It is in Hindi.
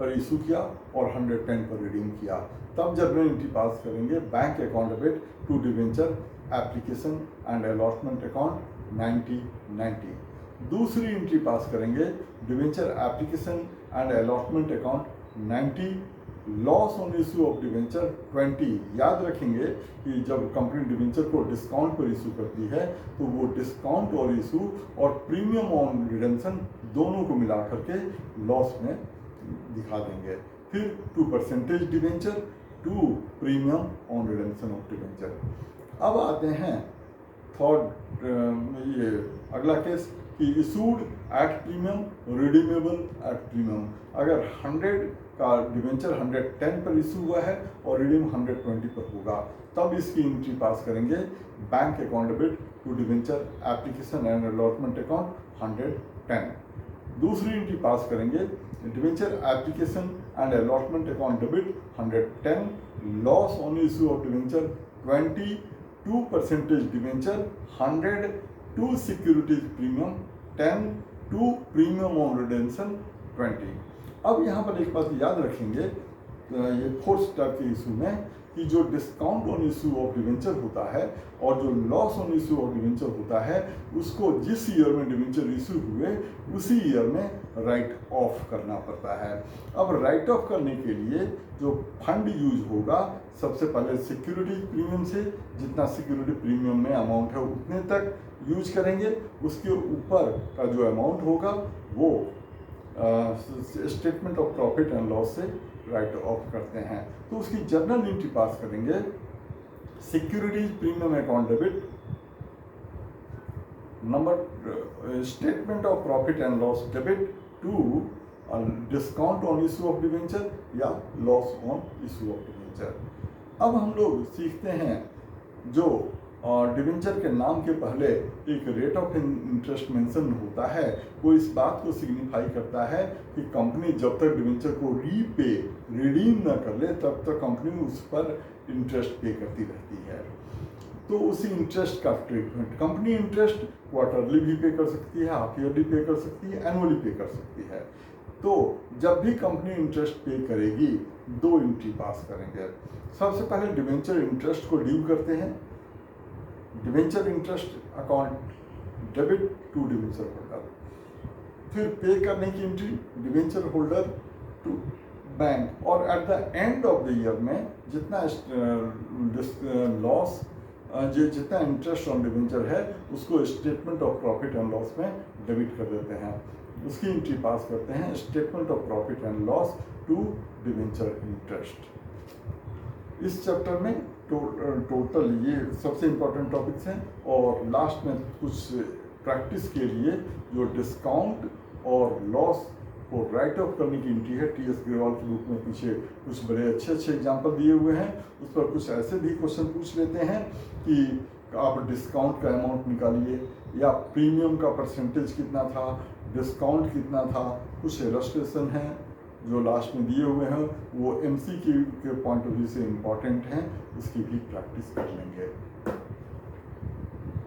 पर इशू किया और 110 पर रिडीम किया। तब जर्नल एंट्री पास करेंगे bank account debit to debenture application and allotment account 9090। दूसरी एंट्री पास करेंगे debenture application and allotment account 90, loss on issue of debenture 20। याद रखेंगे कि जब कंपनी डिवेंचर को डिस्काउंट पर इशू करती है तो वो डिस्काउंट और इशू और प्रीमियम ऑन रिडेम्पशन दोनों को मिला करके लॉस में दिखा देंगे। फिर 2% debenture to premium on redemption of debenture. अब आते हैं थर्ड, ये अगला केस कि issued at premium redeemable at premium. अगर 100 का डिवेंचर 110 पर इशू हुआ है और रिडीम 120 पर होगा, तब इसकी एंट्री पास करेंगे bank account debit to debenture application and allotment account 110। दूसरी एंट्री पास करेंगे debenture application and allotment account debit 110, loss on issue of debenture 20, 2% debenture 100 to securities premium 10, to premium on redemption 20। अब यहाँ पर एक बात याद रखेंगे, ये फोर्थ स्टेप के इशू में, कि जो discount on issue of debenture होता है और जो loss on issue of debenture होता है उसको जिस ईयर में डिवेंचर इशू हुए उसी ईयर में राइट ऑफ करना पड़ता है। अब राइट ऑफ करने के लिए जो फंड यूज होगा, सबसे पहले सिक्योरिटी प्रीमियम से जितना सिक्योरिटी प्रीमियम में अमाउंट है उतने तक यूज करेंगे। उसके ऊपर का जो अमाउंट होगा वो statement of profit and loss से राइट ऑफ करते हैं। तो उसकी जर्नल एंट्री पास करेंगे securities premium account debit number statement of profit and loss debit to discount on issue of debenture या loss on issue of debenture. अब हम लोग सीखते हैं जो डिवेंचर के नाम के पहले एक रेट ऑफ इंटरेस्ट मेंशन होता है, वो इस बात को सिग्निफाई करता है कि कंपनी जब तक डिवेंचर को रिडीम न कर ले तब तक कंपनी उस पर इंटरेस्ट पे करती रहती है। तो उसी इंटरेस्ट का ट्रीटमेंट, कंपनी इंटरेस्ट क्वार्टरली भी पे कर सकती है, हाफ ईयरली पे कर सकती है, एनुअली पे कर सकती है। तो जब भी कंपनी इंटरेस्ट पे करेगी दो एंट्री पास करेंगे। सबसे पहले डिवेंचर इंटरेस्ट को ड्यू करते हैं, debenture interest account debit to debenture holder. फिर पे करने की entry debenture holder to bank, और at the end of the year में जितना लॉस जितना इंटरेस्ट ऑन डिवेंचर है उसको statement of profit and loss में डेबिट कर देते हैं। उसकी एंट्री पास करते हैं statement of profit and loss to debenture interest. इस चैप्टर में टोटल ये सबसे इम्पोर्टेंट टॉपिक्स हैं, और लास्ट में कुछ प्रैक्टिस के लिए जो डिस्काउंट और लॉस को राइट ऑफ करने की एंट्री है, टी एस ग्रेवाल की बुक में पीछे कुछ बड़े अच्छे एग्जाम्पल दिए हुए हैं। उस पर कुछ ऐसे भी क्वेश्चन पूछ लेते हैं कि आप डिस्काउंट का अमाउंट निकालिए या प्रीमियम का परसेंटेज कितना था, डिस्काउंट कितना था। कुछ इलस्ट्रेशन हैं जो लास्ट में दिए हुए हैं, वो एमसीक्यू के पॉइंट ऑफ व्यू से इम्पॉर्टेंट हैं, उसकी भी प्रैक्टिस कर लेंगे।